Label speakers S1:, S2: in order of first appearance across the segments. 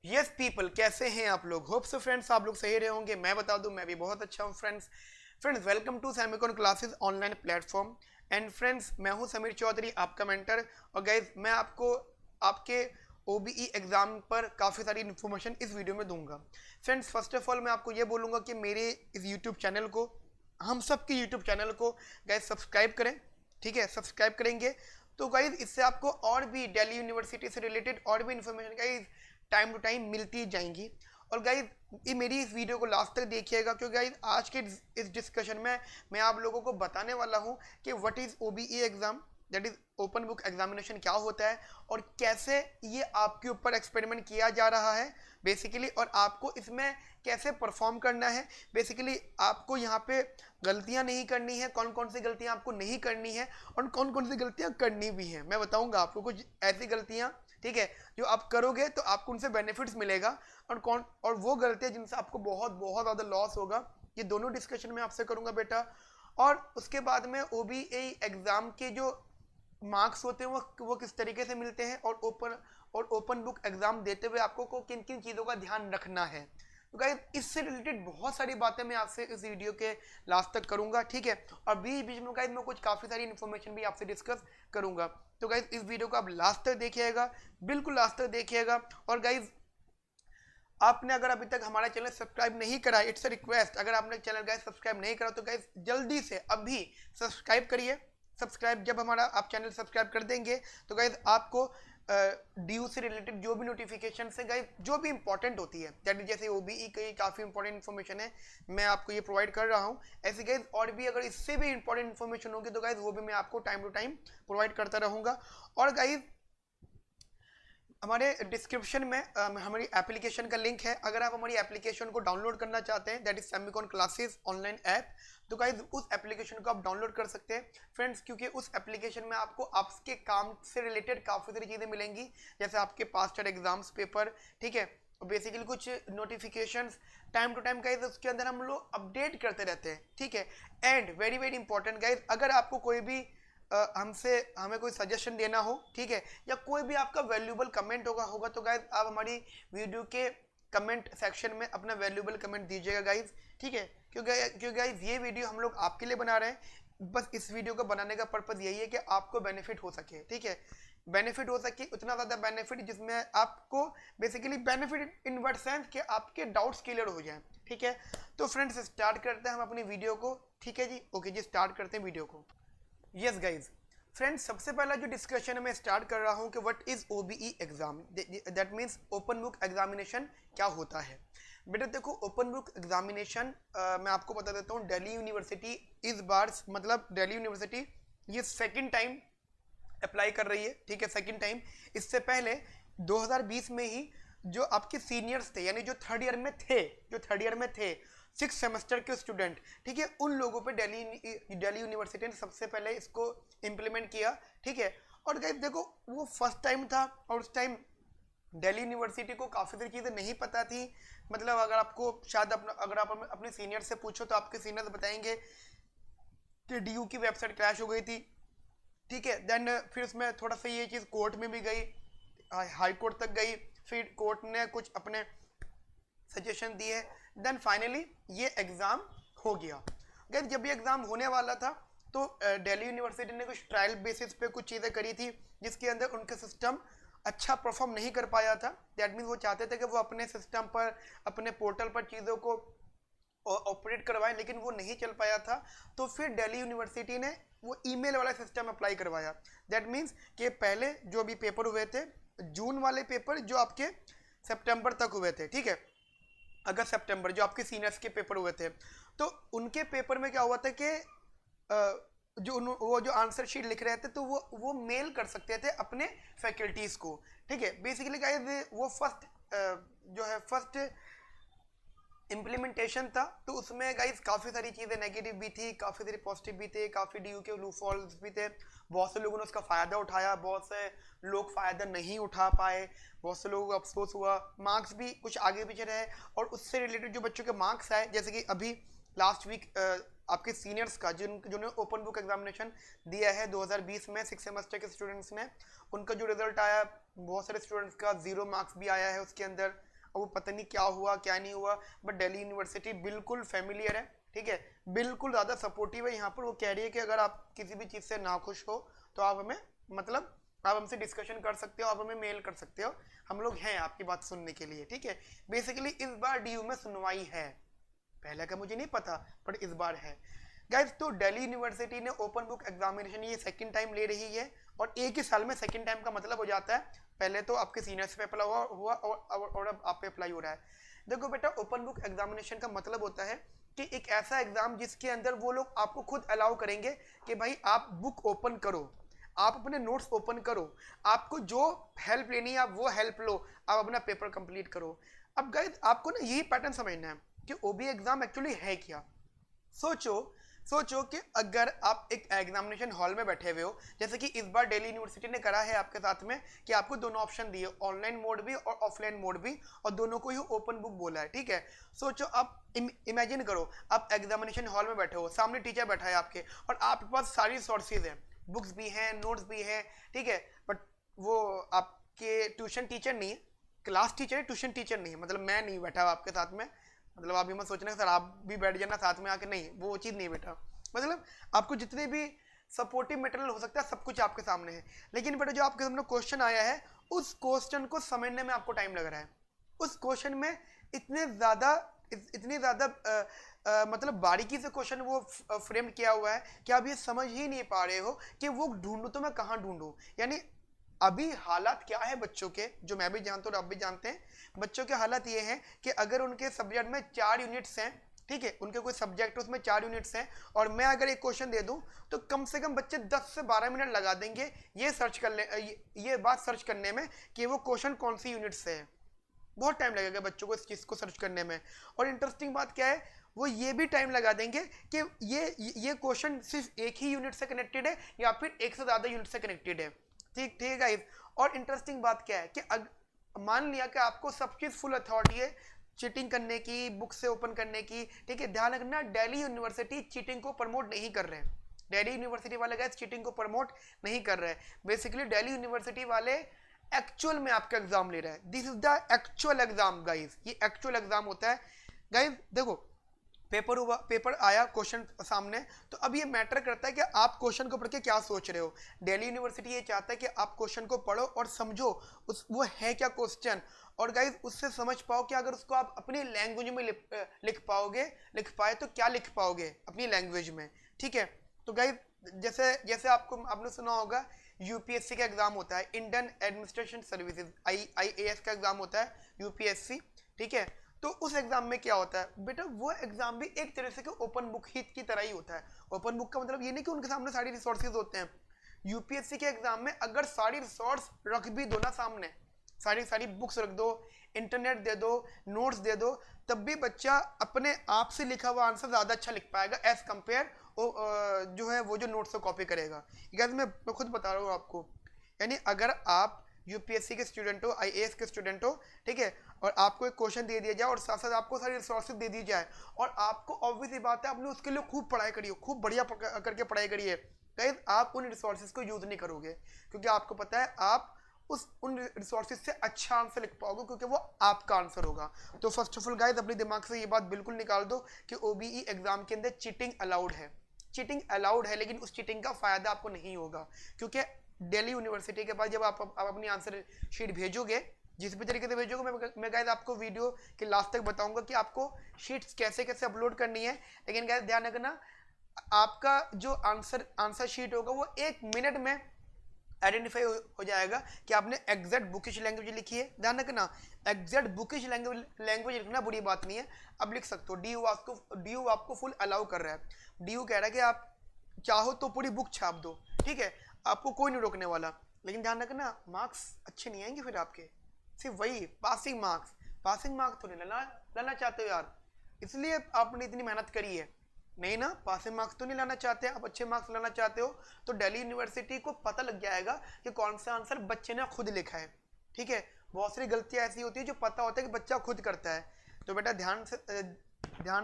S1: Yes people, कैसे हैं आप लोग? होप सो फ्रेंड्स आप लोग सही रहे होंगे। मैं बता दूं, मैं भी बहुत अच्छा हूं friends welcome to Semicon classes online platform. And friends, मैं हूं समीर चौधरी, आपका मेंटर। और गाइज, मैं आपको आपके ओबीई एग्जाम पर काफ़ी सारी इन्फॉर्मेशन इस वीडियो में दूंगा। फ्रेंड्स, फर्स्ट ऑफ ऑल मैं आपको ये बोलूँगा कि मेरे इस यूट्यूब चैनल को, हम सब के यूट्यूब चैनल को गाइज सब्सक्राइब करें। ठीक है, सब्सक्राइब करेंगे तो गाइज इससे आपको और भी दिल्ली यूनिवर्सिटी से रिलेटेड और भी information guys time to time मिलती जाएंगी। और गाइज, ये मेरी इस वीडियो को लास्ट तक देखिएगा, क्योंकि गाइज आज के इस डिस्कशन में मैं आप लोगों को बताने वाला हूँ कि what is OBE exam, that is open book examination क्या होता है और कैसे ये आपके ऊपर एक्सपेरिमेंट किया जा रहा है बेसिकली, और आपको इसमें कैसे परफॉर्म करना है। बेसिकली आपको यहाँ पे गलतियाँ नहीं करनी है, कौन कौन सी गलतियाँ आपको नहीं करनी है और कौन कौन सी गलतियाँ करनी भी हैं। मैं बताऊँगा आपको कुछ ऐसी गलतियाँ, ठीक है, जो आप करोगे तो आपको उनसे बेनिफिट्स मिलेगा, और वो गलतियाँ जिनसे आपको बहुत बहुत ज़्यादा लॉस होगा। ये दोनों डिस्कशन में आपसे करूँगा बेटा। और उसके बाद में ओबीई एग्ज़ाम के जो मार्क्स होते हैं वो किस तरीके से मिलते हैं, और ओपन बुक एग्जाम देते हुए आपको को किन किन चीज़ों का ध्यान रखना है। तो गाइस, इससे रिलेटेड बहुत सारी बातें मैं आपसे इस वीडियो के लास्ट तक करूंगा। ठीक है, और बीच बीच में गाइस मैं कुछ काफ़ी सारी इन्फॉर्मेशन भी आपसे डिस्कस करूंगा। तो गाइस, इस वीडियो को आप लास्ट तक देखिएगा, बिल्कुल लास्ट तक देखिएगा। और गाइस, आपने अगर अभी तक हमारा चैनल सब्सक्राइब नहीं करा, इट्स अ रिक्वेस्ट, अगर आपने चैनल गाइस सब्सक्राइब नहीं करा तो गाइस जल्दी से अभी सब्सक्राइब करिए। सब्सक्राइब जब हमारा आप चैनल सब्सक्राइब कर देंगे तो गाइस आपको ड्यू से रिलेटेड जो भी नोटिफिकेशन है गाइस, जो भी इंपॉर्टेंट होती है, दैट जैसे ओबीई की काफ़ी इंपॉर्टेंट इन्फॉर्मेशन है, मैं आपको ये प्रोवाइड कर रहा हूँ। ऐसे गाइस और भी अगर इससे भी इंपॉर्टेंट इन्फॉर्मेशन होगी तो गाइस वो भी मैं आपको टाइम टू टाइम प्रोवाइड करता रहूँगा। और गाइस, हमारे डिस्क्रिप्शन में हमारी एप्लीकेशन का लिंक है। अगर आप हमारी एप्लीकेशन को डाउनलोड करना चाहते हैं, that is Semicon classes online app, तो गाइज उस एप्लीकेशन को आप डाउनलोड कर सकते हैं फ्रेंड्स, क्योंकि उस एप्लीकेशन में आपको आपके काम से रिलेटेड काफ़ी सारी चीज़ें मिलेंगी, जैसे आपके पास्ट ईयर एग्जाम्स पेपर, ठीक है, बेसिकली कुछ notifications time to time guys उसके अंदर हम लोग अपडेट करते रहते हैं। ठीक है, and very very important guys, अगर आपको कोई भी हमें कोई सजेशन देना हो, ठीक है, या कोई भी आपका वैल्यूबल कमेंट होगा तो गाइज आप हमारी वीडियो के कमेंट सेक्शन में अपना वैल्यूबल कमेंट दीजिएगा गाइज। ठीक है, क्योंकि गाइज ये वीडियो हम लोग आपके लिए बना रहे हैं। बस इस वीडियो को बनाने का पर्पज यही है कि आपको बेनिफिट हो सके। ठीक है, बेनिफिट हो सके, उतना ज़्यादा बेनिफिट जिसमें आपको basically benefit in word sense कि आपके डाउट्स क्लियर हो जाएं। ठीक है, तो फ्रेंड्स स्टार्ट करते हैं हम अपनी वीडियो को। ठीक है जी, ओके जी, स्टार्ट करते हैं वीडियो को। यस गाइज, फ्रेंड्स सबसे पहला जो डिस्कशन है मैं स्टार्ट कर रहा हूँ कि what is OBE exam, that means open book examination क्या होता है। बेटा देखो, ओपन बुक एग्जामिनेशन मैं आपको बता देता हूँ, दिल्ली यूनिवर्सिटी इस बार, मतलब दिल्ली यूनिवर्सिटी ये सेकंड टाइम अप्लाई कर रही है। ठीक है, सेकंड टाइम। इससे पहले 2020 में ही जो आपके सीनियर्स थे, यानी जो थर्ड ईयर में थे 6 सेमेस्टर के स्टूडेंट, ठीक है, उन लोगों पे दिल्ली यूनिवर्सिटी ने सबसे पहले इसको इम्प्लीमेंट किया। ठीक है, और गाइस देखो, वो फर्स्ट टाइम था और उस टाइम दिल्ली यूनिवर्सिटी को काफ़ी सारी चीज़ें नहीं पता थी। मतलब अगर आपको शायद अगर आप अपने सीनियर से पूछो तो आपके सीनियर्स बताएंगे कि डीयू की वेबसाइट क्रैश हो गई थी। ठीक है, देन फिर उसमें थोड़ा सा ये चीज़ कोर्ट में भी गई, हाई कोर्ट तक गई, फिर कोर्ट ने कुछ अपने सजेशन दिए, देन फाइनली ये एग्ज़ाम हो गया। गैस जब ये एग्ज़ाम होने वाला था तो दिल्ली यूनिवर्सिटी ने कुछ ट्रायल बेसिस पे कुछ चीज़ें करी थी, जिसके अंदर उनका सिस्टम अच्छा परफॉर्म नहीं कर पाया था। दैट मीन्स वो चाहते थे कि वो अपने सिस्टम पर, अपने पोर्टल पर चीज़ों को ऑपरेट करवाएं, लेकिन वो नहीं चल पाया था। तो फिर दिल्ली यूनिवर्सिटी ने वो ईमेल वाला सिस्टम अप्लाई करवाया। दैट मीन्स कि पहले जो भी पेपर हुए थे, जून वाले पेपर जो आपके सितंबर तक हुए थे, ठीक है, अगस्त सितंबर जो आपके सीनियर्स के पेपर हुए थे, तो उनके पेपर में क्या हुआ था कि वो जो आंसर शीट लिख रहे थे तो वो मेल कर सकते थे अपने फैकल्टीज को। ठीक है, बेसिकली गाइस वो फर्स्ट इम्प्लीमेंटेशन था, तो उसमें गाइस काफ़ी सारी चीज़ें नेगेटिव भी थी, काफ़ी सारी पॉजिटिव भी थे, काफ़ी ड्यू के लूप फॉल्स भी थे। बहुत से लोगों ने उसका फ़ायदा उठाया, बहुत से लोग फ़ायदा नहीं उठा पाए, बहुत से लोगों को अफसोस हुआ, मार्क्स भी कुछ आगे पीछे रहे। और उससे रिलेटेड जो बच्चों के मार्क्स आए, जैसे कि अभी लास्ट वीक आपके सीनियर्स का जिन्होंने ओपन बुक एग्जामिनेशन दिया है 2020 में 6 सेमेस्टर के स्टूडेंट्स ने, उनका जो रिजल्ट आया, बहुत सारे स्टूडेंट्स का 0 मार्क्स भी आया है उसके अंदर। और वो पता नहीं क्या हुआ क्या नहीं हुआ, बट दिल्ली यूनिवर्सिटी बिल्कुल फेमिलियर है, ठीक है, बिल्कुल ज़्यादा सपोर्टिव है यहाँ पर। वो कह रही है कि अगर आप किसी भी चीज़ से नाखुश हो तो आप हमें मतलब आप हमसे डिस्कशन कर सकते हो, आप हमें मेल कर सकते हो, हम लोग हैं आपकी बात सुनने के लिए, ठीक है। बेसिकली इस बार डीयू में सुनवाई है, पहले का मुझे नहीं पता बट इस बार है गाइज। तो दिल्ली यूनिवर्सिटी ने ओपन बुक एग्जामिनेशन ये सेकंड टाइम ले रही है, और एक ही साल में सेकंड टाइम का मतलब हो जाता है पहले तो आपके सीनियर्स पे अप्लाई हुआ और अब आप पे अप्लाई हो रहा है। देखो बेटा, ओपन बुक एग्जामिनेशन का मतलब होता है कि एक ऐसा एग्जाम जिसके अंदर वो लोग आपको खुद अलाउ करेंगे कि भाई आप बुक ओपन करो, आप अपने नोट्स ओपन करो, आपको जो हेल्प लेनी है आप वो हेल्प लो, आप अपना पेपर कंप्लीट करो। अब गाइज आपको ना यही पैटर्न समझना है कि ओबी एग्जाम एक्चुअली है क्या। सोचो सोचो कि अगर आप एक एग्जामिनेशन हॉल में बैठे हुए हो, जैसे कि इस बार दिल्ली यूनिवर्सिटी ने करा है आपके साथ में कि आपको दोनों ऑप्शन दिए, ऑनलाइन मोड भी और ऑफलाइन मोड भी, और दोनों को ही ओपन बुक बोला है, ठीक है। सोचो आप इमेजिन करो, आप एग्जामिनेशन हॉल में बैठे हो, सामने टीचर बैठा है आपके, और आपके पास सारी सोर्सेज हैं, बुक्स भी हैं, नोट्स भी हैं, ठीक है, बट वो आपके ट्यूशन टीचर नहीं है, क्लास टीचर है, ट्यूशन टीचर नहीं है, मतलब मैं नहीं बैठा हूँ आपके साथ में, मतलब आप ये मत सोचना सर आप भी बैठ जाना साथ में आके, नहीं वो चीज़ नहीं बेटा। मतलब आपको जितने भी सपोर्टिव मटेरियल हो सकता है सब कुछ आपके सामने है, लेकिन बेटा जो आपके सामने क्वेश्चन आया है उस क्वेश्चन को समझने में आपको टाइम लग रहा है। उस क्वेश्चन में इतनी ज़्यादा मतलब बारीकी से क्वेश्चन वो फ्रेम किया हुआ है कि आप ये समझ ही नहीं पा रहे हो कि वो ढूंढूं तो मैं कहाँ ढूंढूं। यानी अभी हालात क्या है बच्चों के, जो मैं भी जानता हूँ आप भी जानते हैं, बच्चों के हालात ये हैं कि अगर उनके सब्जेक्ट में 4 यूनिट्स हैं, ठीक है, उनके कोई सब्जेक्ट उसमें 4 यूनिट्स हैं, और मैं अगर एक क्वेश्चन दे दूं तो कम से कम बच्चे 10 से 12 मिनट लगा देंगे ये सर्च कर ले, ये बात सर्च करने में कि वो क्वेश्चन कौन सी यूनिट से है। बहुत टाइम लगेगा बच्चों को इस चीज़ को सर्च करने में। और इंटरेस्टिंग बात क्या है, वो ये भी टाइम लगा देंगे कि ये क्वेश्चन सिर्फ एक ही यूनिट से कनेक्टेड है या फिर एक से ज़्यादा यूनिट से कनेक्टेड है, ठीक ठीक है गाइस। और इंटरेस्टिंग बात क्या है कि मान लिया कि आपको सब चीज़ फुल अथॉरिटी है चीटिंग करने की, बुक से ओपन करने की, ठीक है, ध्यान रखना दिल्ली यूनिवर्सिटी चीटिंग को प्रमोट नहीं कर रहे हैं। दिल्ली यूनिवर्सिटी वाले गाइस चीटिंग को प्रमोट नहीं कर रहे हैं। बेसिकली दिल्ली यूनिवर्सिटी वाले एक्चुअल में आपका एग्जाम ले रहा है, this is the actual exam guys, ये एक्चुअल एग्जाम होता है गाइस। देखो पेपर हुआ, पेपर आया, क्वेश्चन सामने, तो अब ये मैटर करता है कि आप क्वेश्चन को पढ़ के क्या सोच रहे हो। दिल्ली यूनिवर्सिटी ये चाहता है कि आप क्वेश्चन को पढ़ो और समझो उस वो है क्या क्वेश्चन, और गाइज उससे समझ पाओ कि अगर उसको आप अपनी लैंग्वेज में लिख पाए तो क्या लिख पाओगे अपनी लैंग्वेज में, ठीक है। तो गाइज जैसे जैसे आपने सुना होगा यूपीएससी का एग्जाम होता है, इंडियन एडमिनिस्ट्रेशन सर्विसेज, IAS का एग्जाम होता है यूपीएससी, ठीक है। तो उस एग्जाम में क्या होता है बेटा, वो एग्जाम भी एक तरह से ओपन बुक ही की तरह ही होता है। ओपन बुक का मतलब ये नहीं कि उनके सामने सारी रिसोर्सेज होते हैं। यूपीएससी के एग्जाम में अगर सारी रिसोर्स रख भी दो ना सामने, सारी बुक्स रख दो, इंटरनेट दे दो, नोट्स दे दो, तब भी बच्चा अपने आप से लिखा हुआ आंसर ज़्यादा अच्छा लिख पाएगा एज कंपेयर जो है वो जो नोट्स से कॉपी करेगा। मैं खुद बता रहा हूँ आपको। यानी अगर आप यूपीएससी के स्टूडेंट हो, IAS के स्टूडेंट हो, ठीक है, और आपको एक क्वेश्चन दे दिया जाए और साथ साथ आपको सारी रिसोर्सेज दे दी जाए, और आपको ऑब्वियस ही बात है आपने उसके लिए खूब पढ़ाई करी हो, खूब बढ़िया करके पढ़ाई करी है, गाइस आप उन रिसोर्सेज को यूज नहीं करोगे, क्योंकि आपको पता है आप उन रिसोर्सेज से अच्छा आंसर लिख पाओगे क्योंकि वो आपका आंसर होगा। तो फर्स्ट ऑफ ऑल गाइस अपने दिमाग से ये बात बिल्कुल निकाल दो कि OBE एग्जाम के अंदर चीटिंग अलाउड है, चीटिंग अलाउड है, लेकिन उस चीटिंग का फायदा आपको नहीं होगा, क्योंकि दिल्ली यूनिवर्सिटी के बाद जब आप अपनी आंसर शीट भेजोगे, जिस भी तरीके से भेजोगे, मैं गाइस आपको वीडियो के लास्ट तक बताऊंगा कि आपको शीट्स कैसे कैसे अपलोड करनी है। लेकिन गाइस ध्यान रखना, आपका जो आंसर शीट होगा वो 1 मिनट में आइडेंटिफाई हो जाएगा कि आपने एग्जैक्ट बुकिश लैंग्वेज लिखी है। ध्यान रखना, एग्जैक्ट बुकिश लैंग्वेज लिखना बुरी बात नहीं है, अब लिख सकते हो। DU आपको फुल अलाउ कर रहा है। DU कह रहा है कि आप चाहो तो पूरी बुक छाप दो, ठीक है, आपको कोई नहीं रोकने वाला, लेकिन ध्यान रखना मार्क्स अच्छे नहीं आएंगे फिर आपके, सिर्फ वही पासिंग मार्क्स तो नहीं लाना चाहते हो यार, इसलिए आपने इतनी मेहनत करी है। नहीं ना, पासिंग मार्क्स तो नहीं लाना चाहते, आप अच्छे मार्क्स लाना चाहते हो, तो दिल्ली यूनिवर्सिटी को पता लग जाएगा कि कौन सा आंसर बच्चे ने खुद लिखा है, ठीक है। बहुत सारी गलतियां ऐसी होती है जो पता होता है कि बच्चा खुद करता है। तो बेटा ध्यान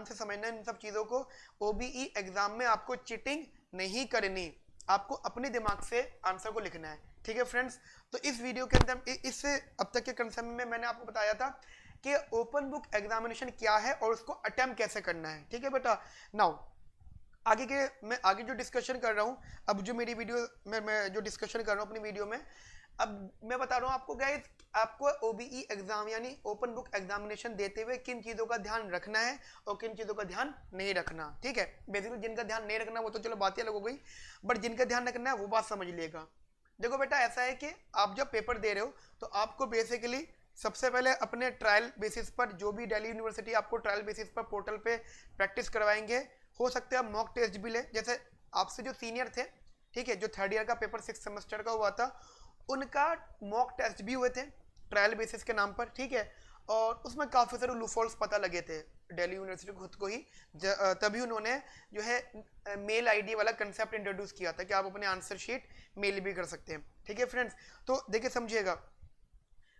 S1: से समझना इन सब चीज़ों को। OBE एग्जाम में आपको चीटिंग नहीं करनी, आपको अपने दिमाग से आंसर को लिखना है, ठीक है फ्रेंड्स। तो इस वीडियो के अंदर इससे अब तक के कंसेप्ट में मैंने आपको बताया था कि ओपन बुक एग्जामिनेशन क्या है और उसको अटेम्प्ट कैसे करना है। ठीक है बेटा, नाउ मैं आगे जो डिस्कशन कर रहा हूँ, अब जो मेरी वीडियो मैं जो डिस्कशन कर रहा हूँ अपनी वीडियो में, अब मैं बता रहा हूँ आपको गाइस, आपको ओबीई एग्जाम यानी ओपन बुक एग्जामिनेशन देते हुए किन चीज़ों का ध्यान रखना है और किन चीज़ों का ध्यान नहीं रखना। ठीक है, बेसिकली जिनका ध्यान नहीं रखना वो तो चलो बात ही अलग हो गई, बट जिनका ध्यान रखना है वो बात समझ लिएगा। देखो बेटा, ऐसा है कि आप जब पेपर दे रहे हो तो आपको बेसिकली सबसे पहले अपने ट्रायल बेसिस पर, जो भी दिल्ली यूनिवर्सिटी आपको ट्रायल बेसिस पर पोर्टल पे प्रैक्टिस करवाएंगे, हो सकता है मॉक टेस्ट भी ले। जैसे आपसे जो सीनियर थे, ठीक है, जो थर्ड ईयर का पेपर 6 सेमेस्टर का हुआ था, उनका मॉक टेस्ट भी हुए थे ट्रायल बेसिस के नाम पर। ठीक है, और उसमें काफ़ी सारे लूफॉल्स पता लगे थे दिल्ली यूनिवर्सिटी खुद को ही, तभी उन्होंने जो है मेल आईडी वाला कंसेप्ट इंट्रोड्यूस किया था कि आप अपने आंसर शीट मेल भी कर सकते हैं। ठीक है फ्रेंड्स, तो देखिए समझिएगा,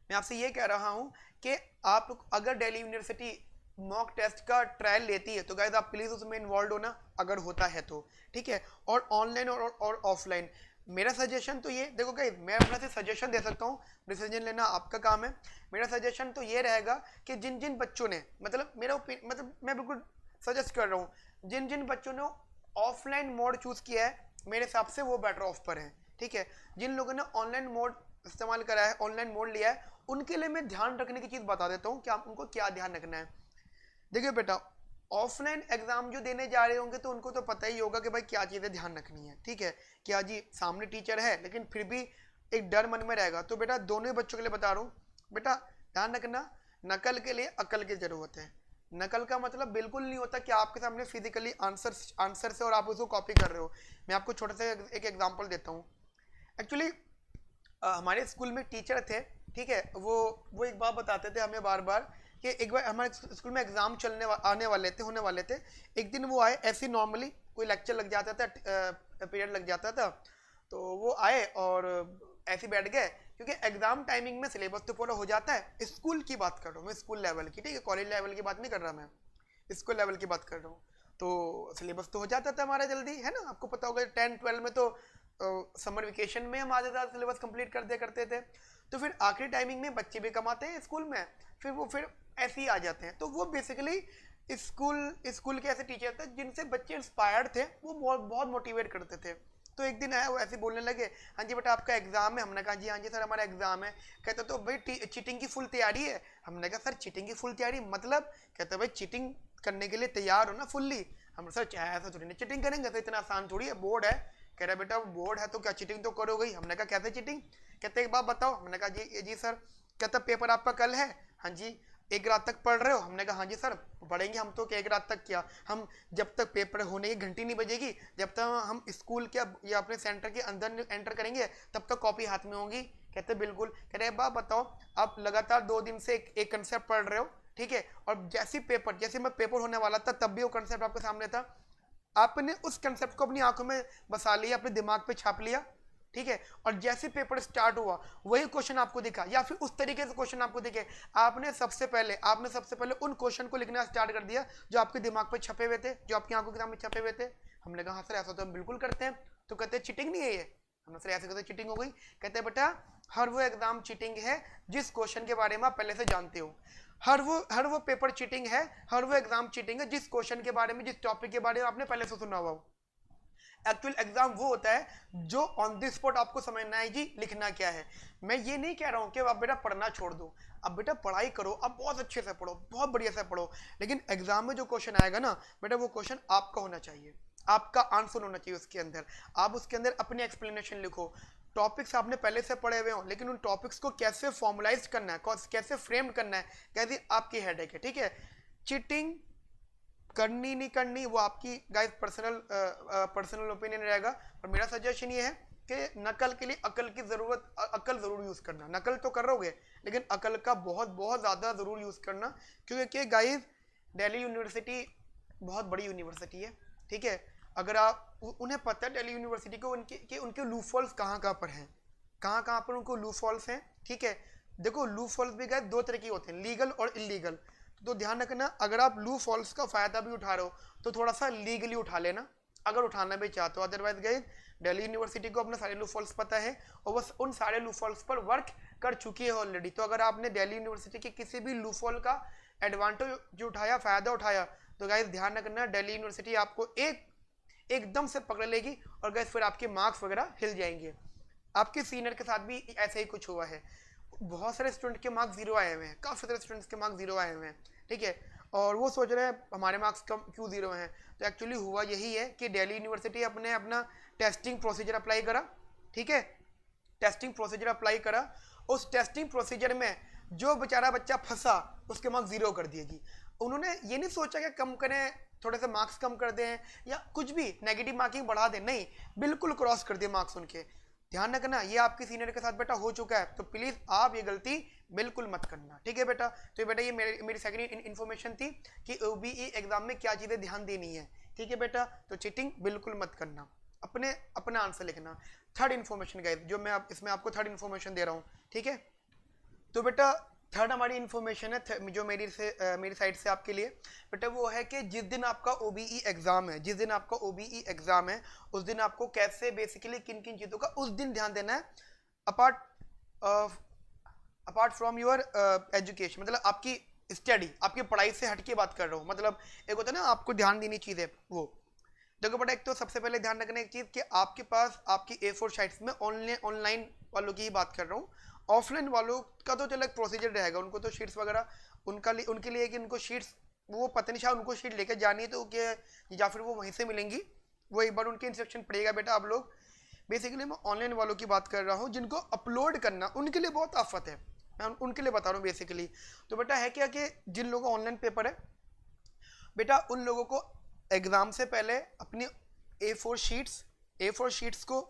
S1: मैं आपसे ये कह रहा हूँ कि आप अगर दिल्ली यूनिवर्सिटी मॉक टेस्ट का ट्रायल लेती है तो गाइस आप प्लीज़ उसमें इन्वॉल्व होना, अगर होता है तो। ठीक है, और ऑनलाइन और ऑफलाइन मेरा सजेशन तो ये, देखो गाइस मैं अपना से सजेशन दे सकता हूँ, डिसीजन लेना आपका काम है। मेरा सजेशन तो ये रहेगा कि जिन जिन बच्चों ने, मतलब मैं बिल्कुल सजेस्ट कर रहा हूँ, जिन जिन बच्चों ने ऑफलाइन मोड चूज़ किया है मेरे हिसाब से वो बेटर ऑफ पर है। ठीक है, जिन लोगों ने ऑनलाइन मोड इस्तेमाल करा है, ऑनलाइन मोड लिया है, उनके लिए मैं ध्यान रखने की चीज़ बता देता हूँ कि आप उनको क्या ध्यान रखना है। देखिए बेटा, ऑफलाइन एग्जाम जो देने जा रहे होंगे तो उनको तो पता ही होगा कि भाई क्या चीज़ें ध्यान रखनी है। ठीक है, क्या जी सामने टीचर है लेकिन फिर भी एक डर मन में रहेगा। तो बेटा दोनों ही बच्चों के लिए बता रहा हूँ, बेटा ध्यान रखना, नकल के लिए अकल की ज़रूरत है। नकल का मतलब बिल्कुल नहीं होता कि आपके सामने फिजिकली आंसर से और आप उसको कॉपी कर रहे हो। मैं आपको छोटा सा एक एग्जाम्पल देता हूँ। एक्चुअली हमारे स्कूल में टीचर थे, ठीक है, वो एक बात बताते थे हमें बार बार कि एक बार हमारे स्कूल में एग्जाम आने वाले थे, होने वाले थे। एक दिन वो आए, ऐसे नॉर्मली कोई लेक्चर लग जाता था, पीरियड लग जाता था, तो वो आए और ऐसे बैठ गए, क्योंकि एग्जाम टाइमिंग में सिलेबस तो पूरा हो जाता है। स्कूल की बात कर रहा हूँ मैं, स्कूल लेवल की, ठीक है, कॉलेज लेवल की बात नहीं कर रहा मैं, स्कूल लेवल की बात कर रहा हूँ। तो सिलेबस तो हो जाता था हमारा जल्दी, है ना, आपको पता होगा 10-12 में तो समर वेकेशन में हम आधे ज़्यादा सिलेबस कंप्लीट कर दिया करते थे। तो फिर आखिरी टाइमिंग में बच्चे भी कमाते हैं स्कूल में, फिर ऐसे ही आ जाते हैं। तो वो बेसिकली स्कूल के ऐसे टीचर थे जिनसे बच्चे इंस्पायर्ड थे, वो बहुत बहुत मोटिवेट करते थे। तो एक दिन आया, वो ऐसे बोलने लगे, हाँ जी बेटा आपका एग्जाम है। हमने कहा जी हाँ जी सर हमारा एग्जाम है। कहते तो भाई चीटिंग की फुल तैयारी है। हमने कहा सर चीटिंग की फुल तैयारी मतलब? कहते भाई चीटिंग करने के लिए तैयार हो ना फुल्ली। हम सर ऐसा थोड़ी नहीं चीटिंग करेंगे, तो इतना आसान थोड़ी है, बोर्ड है। कह रहा बेटा बोर्ड है तो क्या चीटिंग तो करोगे ही। हमने कहा कैसे चीटिंग? कहते एक बात बताओ। हमने कहा जी सर। कहता पेपर आपका कल है? हाँ जी। एक रात तक पढ़ रहे हो? हमने कहा हाँ जी सर पढ़ेंगे हम तो। क्या एक रात तक? क्या हम जब तक पेपर होने की घंटी नहीं बजेगी, जब तक हम स्कूल के या अपने सेंटर के अंदर एंटर करेंगे तब तक कॉपी हाथ में होगी? कहते बिल्कुल। कह रहे बात बताओ, आप लगातार 2 दिन से एक कंसेप्ट पढ़ रहे हो, ठीक है, और जैसे मैं पेपर होने वाला था तब भी वो कंसेप्ट आपके सामने था, आपने उस कंसेप्ट को अपनी आंखों में बसा लिया, अपने दिमाग पे छाप लिया, ठीक है, और जैसे पेपर स्टार्ट हुआ वही क्वेश्चन आपको दिखा या फिर उस तरीके से क्वेश्चन आपको दिखे, आपने सबसे पहले उन क्वेश्चन को लिखना स्टार्ट कर दिया जो आपके दिमाग पे छपे हुए थे, जो आपकी आंखों के सामने छपे हुए थे। हमने कहा हाँ सर ऐसा तो हम बिल्कुल करते हैं। तो कहते हैं चीटिंग नहीं है ये। हमने सर ऐसे कहते चीटिंग हो गई। कहते हैं बेटा हर वो एग्जाम चीटिंग है जिस क्वेश्चन के बारे में आप पहले से जानते हो। हर वो पेपर चीटिंग है, हर वो एग्जाम चीटिंग है जिस क्वेश्चन के बारे में, जिस टॉपिक के बारे में आपने पहले से सुना हुआ हो। एक्चुअल एग्जाम वो होता है जो ऑन द स्पॉट आपको समझना है जी लिखना क्या है। मैं ये नहीं कह रहा हूँ कि आप बेटा पढ़ना छोड़ दो, अब बेटा पढ़ाई करो, अब बहुत अच्छे से पढ़ो, बहुत बढ़िया से पढ़ो, लेकिन एग्जाम में जो क्वेश्चन आएगा ना बेटा वो क्वेश्चन आपका होना चाहिए, आपका आंसर होना चाहिए उसके अंदर। आप उसके अंदर अपनी एक्सप्लेनेशन लिखो। टॉपिक्स आपने पहले से पढ़े हुए हो, लेकिन उन टॉपिक्स को कैसे फॉर्मुलाइज करना है, कैसे फ्रेम करना है, कैसे आपकी हेडेक है, ठीक है। चीटिंग करनी नहीं करनी वो आपकी गाइस पर्सनल ओपिनियन रहेगा, और मेरा सजेशन ये है कि नकल के लिए अकल की जरूरत, अकल जरूर यूज करना। नकल तो करोगे लेकिन अकल का बहुत बहुत ज्यादा जरूर यूज करना, क्योंकि गाइस दिल्ली यूनिवर्सिटी बहुत बड़ी यूनिवर्सिटी है, ठीक है। अगर आप उन्हें पता है दिल्ली यूनिवर्सिटी को उनके लूफॉल्स कहाँ कहाँ पर हैं, कहाँ कहाँ पर उनको लूफॉल्स हैं, ठीक है। देखो लूफॉल्स भी गाइस 2 तरह के होते हैं, लीगल और इलीगल। तो ध्यान रखना, अगर आप लू फॉल्स का फायदा भी उठा रहे हो तो थोड़ा सा लीगली उठा लेना, अगर उठाना भी चाहते हो। अदरवाइज गाइस दिल्ली यूनिवर्सिटी को अपने सारे लू फॉल्स पता है और बस उन सारे लू फॉल्स पर वर्क कर चुकी है ऑलरेडी। तो अगर आपने दिल्ली यूनिवर्सिटी के किसी भी लूफॉल का एडवांटेज उठाया, फायदा उठाया, तो गाइस ध्यान रखना दिल्ली यूनिवर्सिटी आपको एकदम से पकड़ लेगी और गाइस फिर आपके मार्क्स वगैरह हिल जाएंगे। आपके सीनियर के साथ भी ऐसे ही कुछ हुआ है, बहुत सारे स्टूडेंट के मार्क्स जीरो आए हुए हैं, काफ़ी सारे स्टूडेंट्स के मार्क्स जीरो आए हुए हैं, ठीक है। और वो सोच रहे हैं हमारे मार्क्स कम क्यों जीरो हैं। तो एक्चुअली हुआ यही है कि दिल्ली यूनिवर्सिटी अपने अपना टेस्टिंग प्रोसीजर अप्लाई करा, ठीक है, टेस्टिंग प्रोसीजर अप्लाई करा। उस टेस्टिंग प्रोसीजर में जो बेचारा बच्चा फंसा उसके मार्क्स जीरो कर दिएगी। उन्होंने ये नहीं सोचा कि कम करें, थोड़े से मार्क्स कम कर दें या कुछ भी नेगेटिव मार्किंग बढ़ा दें, नहीं, बिल्कुल क्रॉस कर दिए मार्क्स उनके। ध्यान रखना ये आपके सीनियर के साथ बेटा हो चुका है, तो प्लीज आप ये गलती बिल्कुल मत करना, ठीक है बेटा। तो बेटा ये मेरी सेकंड इन्फॉर्मेशन थी कि ओबीई एग्जाम में क्या चीजें ध्यान देनी है, ठीक है बेटा। तो चीटिंग बिल्कुल मत करना, अपना आंसर लिखना। थर्ड इन्फॉर्मेशन गाइस, जो मैं इसमें आपको थर्ड इन्फॉर्मेशन दे रहा हूँ, ठीक है। तो बेटा थर्ड हमारी इन्फॉर्मेशन है जो मेरी साइड से आपके लिए बेटा, वो है कि जिस दिन आपका ओबीई एग्जाम है, जिस दिन आपका ओबीई एग्जाम है, उस दिन आपको कैसे बेसिकली किन किन चीज़ों का उस दिन ध्यान देना है, अपार्ट फ्रॉम योर एजुकेशन, मतलब आपकी स्टडी, आपकी पढ़ाई से हटके बात कर रहा हूँ। मतलब एक होता है ना आपको ध्यान देनी चीज़ है, वो देखो बेटा, एक तो सबसे पहले ध्यान रखना एक चीज़ कि आपके पास आपकी A4 शीट्स में ऑनलाइन वालों की ही बात कर रहा हूँ। ऑफलाइन वालों का तो चलो एक प्रोसीजर रहेगा, उनको तो शीट्स वगैरह उनके लिए कि उनको शीट्स वो पता नहीं शायद उनको शीट लेकर जानी है तो या फिर वो वहीं से मिलेंगी, वो एक बार उनके इंस्ट्रक्शन पड़ेगा बेटा। आप लोग बेसिकली मैं ऑनलाइन वालों की बात कर रहा हूँ, जिनको अपलोड करना उनके लिए बहुत आफत है, मैं उनके लिए बता रहा हूँ बेसिकली। तो बेटा है क्या कि जिन लोगों का ऑनलाइन पेपर है बेटा, उन लोगों को एग्जाम से पहले अपनी A4 शीट्स को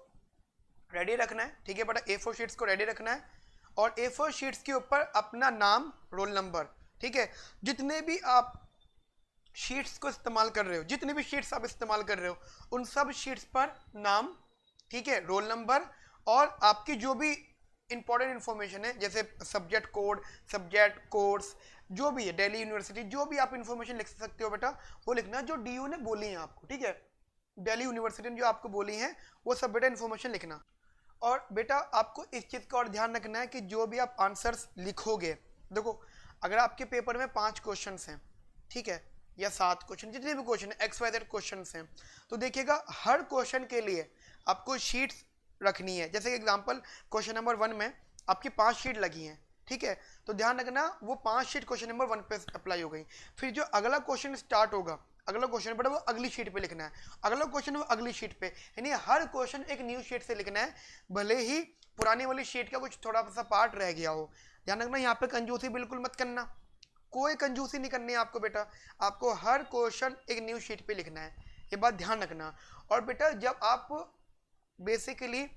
S1: रेडी रखना है, ठीक है बेटा। A4 शीट्स को रेडी रखना है और A4 शीट्स के ऊपर अपना नाम, रोल नंबर, ठीक है। जितने भी आप शीट्स को इस्तेमाल कर रहे हो, जितने भी शीट्स आप इस्तेमाल कर रहे हो, उन सब शीट्स पर नाम, ठीक है, रोल नंबर और आपकी जो भी इंपॉर्टेंट इन्फॉर्मेशन है, जैसे सब्जेक्ट कोड, सब्जेक्ट कोर्स, जो भी है दिल्ली यूनिवर्सिटी, जो भी आप इन्फॉर्मेशन लिख सकते हो बेटा, वो लिखना जो DU ने बोली है आपको, ठीक है। दिल्ली यूनिवर्सिटी ने जो आपको बोली है वो सब बेटा इन्फॉर्मेशन लिखना। और बेटा आपको इस चीज़ का और ध्यान रखना है कि जो भी आप आंसर्स लिखोगे, देखो अगर आपके पेपर में 5 क्वेश्चन हैं, ठीक है, या 7 क्वेश्चन, जितने भी क्वेश्चन है XYZ क्वेश्चन हैं, तो देखिएगा हर क्वेश्चन के लिए आपको शीट्स रखनी है। जैसे एग्जाम्पल क्वेश्चन नंबर 1 में आपकी 5 शीट लगी हैं, ठीक है, तो ध्यान रखना वो 5 शीट क्वेश्चन नंबर 1 पे अप्लाई हो गई। फिर जो अगला क्वेश्चन स्टार्ट होगा, अगला क्वेश्चन बेटा वो अगली शीट पे लिखना है, अगला क्वेश्चन वो अगली शीट पे, यानी हर क्वेश्चन एक न्यू शीट से लिखना है, भले ही पुरानी वाली शीट का कुछ थोड़ा सा पार्ट रह गया हो। ध्यान रखना यहाँ पे कंजूसी बिल्कुल मत करना, कोई कंजूसी नहीं करनी है आपको बेटा, आपको हर क्वेश्चन एक न्यू शीट पे लिखना है, ये बात ध्यान रखना। और बेटा जब आप बेसिकली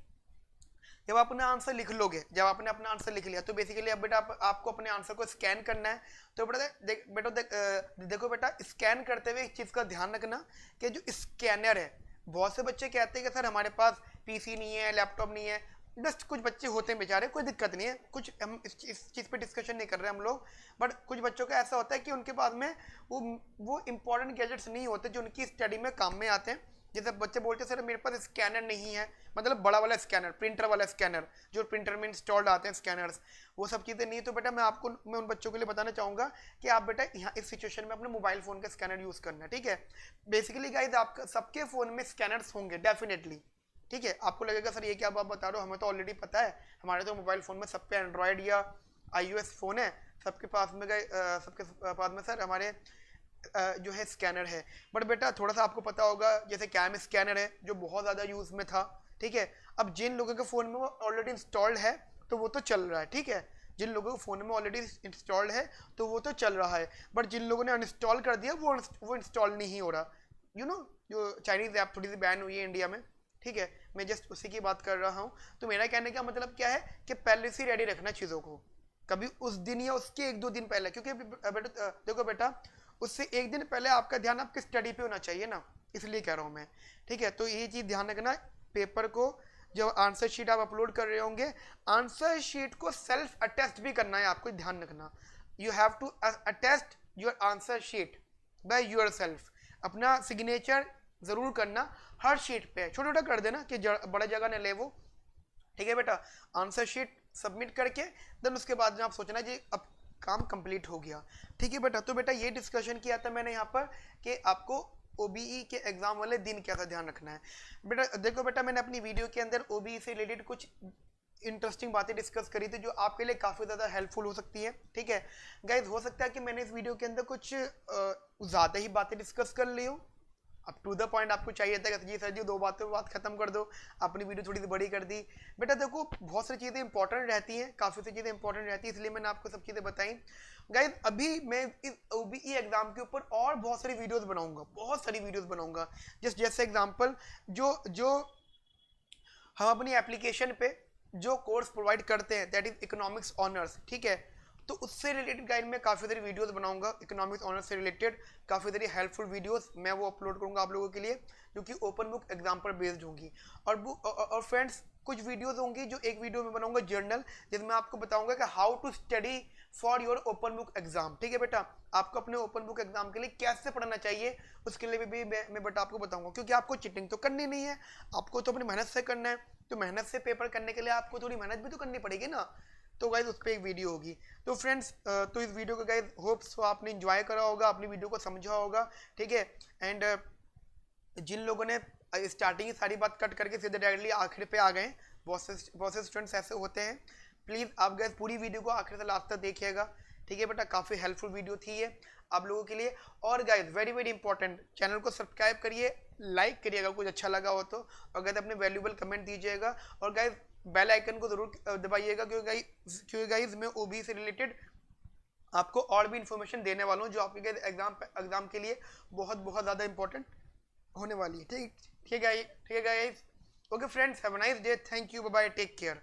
S1: जब आप अपना आंसर लिख लोगे, जब आपने अपना आंसर लिख लिया, तो बेसिकली अब बेटा आपको अपने आंसर को स्कैन करना है। तो बेटा देखो बेटा, स्कैन करते हुए एक चीज़ का ध्यान रखना कि जो स्कैनर है, बहुत से बच्चे कहते हैं कि सर हमारे पास PC नहीं है, लैपटॉप नहीं है, बस कुछ बच्चे होते हैं बेचारे, कोई दिक्कत नहीं है, कुछ हम इस चीज़ पे डिस्कशन नहीं कर रहे हम लोग, बट कुछ बच्चों का ऐसा होता है कि उनके पास में वो इंपॉर्टेंट गैजेट्स नहीं होते जो उनकी स्टडी में काम में आते हैं। जैसे बच्चे बोलते हैं सर मेरे पास स्कैनर नहीं है, मतलब बड़ा वाला स्कैनर, प्रिंटर वाला स्कैनर, जो प्रिंटर में इंस्टॉल्ड आते हैं स्कैनर्स, वो सब चीज़ें नहीं। तो बेटा मैं उन बच्चों के लिए बताना चाहूँगा कि आप बेटा यहाँ इस सिचुएशन में अपने मोबाइल फ़ोन का स्कैनर यूज़ करना है, ठीक है। बेसिकली गाइस आपका सबके फ़ोन में स्कैनर्स होंगे डेफिनेटली, ठीक है। आपको लगेगा सर ये क्या आप बता रहे हो, हमें तो ऑलरेडी पता है, हमारे तो मोबाइल फ़ोन में सब पे एंड्रॉयड या iOS फ़ोन है, सबके पास में सर हमारे जो है स्कैनर है। बट बेटा थोड़ा सा आपको पता होगा, जैसे कैम स्कैनर है जो बहुत ज़्यादा यूज़ में था, ठीक है। अब जिन लोगों के फ़ोन में वो ऑलरेडी इंस्टॉल्ड है तो वो तो चल रहा है, ठीक है, जिन लोगों के फ़ोन में ऑलरेडी इंस्टॉल्ड है तो वो तो चल रहा है, बट जिन लोगों ने अनइंस्टॉल कर दिया वो इंस्टॉल नहीं हो रहा। जो चाइनीज़ ऐप थोड़ी सी बैन हुई है इंडिया में, ठीक है, मैं जस्ट उसी की बात कर रहा हूँ। तो मेरा कहने का मतलब क्या है कि पहले से रेडी रखना चीज़ों को, कभी उस दिन या उसके 1-2 दिन पहले, क्योंकि देखो बेटा उससे 1 दिन पहले आपका ध्यान आपकी स्टडी पे होना चाहिए ना, इसलिए कह रहा हूँ मैं, ठीक है। तो ये चीज़ ध्यान रखना, पेपर को जब आंसर शीट आप अपलोड कर रहे होंगे, आंसर शीट को सेल्फ अटेस्ट भी करना है, आपको ध्यान रखना, you have to attest your answer sheet by your self, अपना सिग्नेचर जरूर करना हर शीट पे, छोटा छोटा कर देना कि बड़ा जगह न ले वो, ठीक है बेटा। आंसर शीट सबमिट करके देन उसके बाद में आप सोचना जी अब काम कंप्लीट हो गया। ठीक है बेटा, तो बेटा ये डिस्कशन किया था मैंने यहाँ पर कि आपको ओबीई के एग्जाम वाले दिन कैसा ध्यान रखना है। बेटा देखो बेटा, मैंने अपनी वीडियो के अंदर ओबीई से रिलेटेड कुछ इंटरेस्टिंग बातें डिस्कस करी थी जो आपके लिए काफ़ी ज़्यादा हेल्पफुल हो सकती है। ठीक है गाइज, हो सकता है कि मैंने इस वीडियो के अंदर कुछ ज़्यादा ही बातें डिस्कस कर ली हूँ। अब टू द पॉइंट आपको चाहिए था कि जी सर जी दो बातों बात खत्म कर दो, अपनी वीडियो थोड़ी सी बड़ी कर दी। बेटा देखो बहुत सारी चीज़ें इंपॉर्टेंट रहती हैं, काफ़ी सारी चीज़ें इंपॉर्टेंट रहती है, इसलिए मैंने आपको सब चीज़ें बताई। गाइज अभी मैं इस ओबीई एग्जाम के ऊपर और बहुत सारी वीडियोस बनाऊंगा, बहुत सारी वीडियोस बनाऊंगा। जैसे एग्जांपल जो जो हम अपनी एप्लीकेशन पे जो कोर्स प्रोवाइड करते हैं दैट इज इकोनॉमिक्स ऑनर्स, ठीक है, तो उससे रिलेटेड गाइड में काफ़ी सारी वीडियोस बनाऊंगा इकोनॉमिक्स ऑनर्स से रिलेटेड, काफ़ी सारी हेल्पफुल वीडियोस मैं वो अपलोड करूंगा आप लोगों के लिए, जो कि ओपन बुक एग्जाम पर बेस्ड होंगी। और फ्रेंड्स कुछ वीडियोस होंगी जो एक वीडियो में बनाऊंगा जर्नल, जिसमें आपको बताऊंगा कि how to study for your open book exam. ठीक है बेटा, आपको अपने ओपन बुक एग्जाम के लिए कैसे पढ़ना चाहिए उसके लिए भी मैं बेटा आपको बताऊंगा, क्योंकि आपको चीटिंग तो करनी नहीं है, आपको तो अपनी मेहनत से करना है। तो मेहनत से पेपर करने के लिए आपको थोड़ी मेहनत भी तो करनी पड़ेगी ना, तो गाइज उस पर एक वीडियो होगी। तो फ्रेंड्स तो इस वीडियो को गाइज होप्स आपने एंजॉय करा होगा, अपनी वीडियो को समझा होगा। ठीक है, एंड जिन लोगों ने स्टार्टिंग की सारी बात कट करके सीधे डायरेक्टली आखिर पे आ गए, बहुत से स्टूडेंट्स ऐसे होते हैं, प्लीज़ आप गाइज पूरी वीडियो को आखिर से लास्ट तक देखिएगा। ठीक है बेटा, काफ़ी हेल्पफुल वीडियो थी ये आप लोगों के लिए। और guys very very important, channel को सब्सक्राइब करिए, लाइक करिएगा कुछ अच्छा लगा हो तो, और गाइज अपने वैल्यूबल कमेंट दीजिएगा, और गाइज बेल आइकन को जरूर दबाइएगा, क्योंकि गाइज मैं ओबी से रिलेटेड आपको और भी इंफॉर्मेशन देने वाला हूँ जो आपके एग्जाम के लिए बहुत बहुत ज़्यादा इंपॉर्टेंट होने वाली है। ठीक है guys, okay friends, have a nice day, thank you, bye bye, take care.